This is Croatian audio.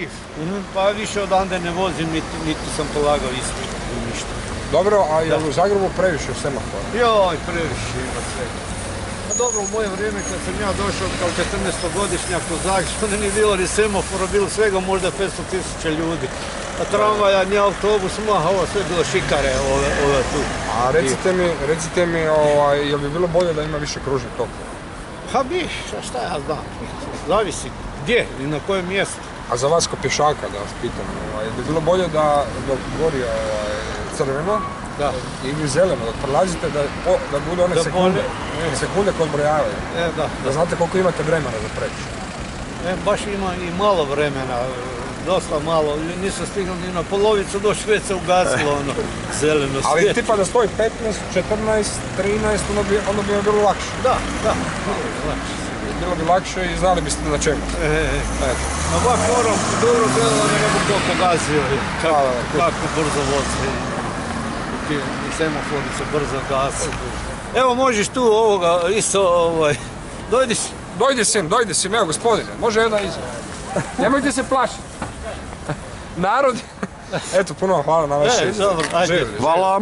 kriv. Pa više odande ne vozim, niti sam polagao ispit, ništa. Dobro, a je li u Zagrebu previše semafora? Joj, previše ima svega. Pa dobro, u moje vrijeme kad sam ja došao kao 14-godišnjak u Zagreb, onda nije bilo ni semafora, bilo svega možda 500.000 ljudi. A tramvaja, ni autobus, ovo sve bilo šikare ove tu. A recite mi, jel bi bilo bolje da ima više kružnih tokova? Pa bi, šta ja znam, zavisi gdje i na kojem mjestu. A za vas ko pješaka da vas pitam, bi bilo bolje da dok gori crveno ili zeleno, dok prolazite da bude one sekunde koje odbrojavaju. Da znate koliko imate vremena za preći. Baš ima i malo vremena, dosta malo, nisam stigao ni na polovicu doći, već se ugasilo ono zeleno svjetlo. Ali tipa da stoji 15, 14, 13, onda bi bilo lakše. Da, bilo bi lakše. Bilo bi lakše i znali biste na čemu. No bak moram dobro gledati da ne bi to pogazio, kako brzo voze i semafori se brzo gase. Evo možeš tu ovoga isto, Dojde sim, evo gospodine, može jedna izjava. Nemojte se plašiti. Narod, eto puno hvala na vaše izjave. Dobro, ajde. Hvala.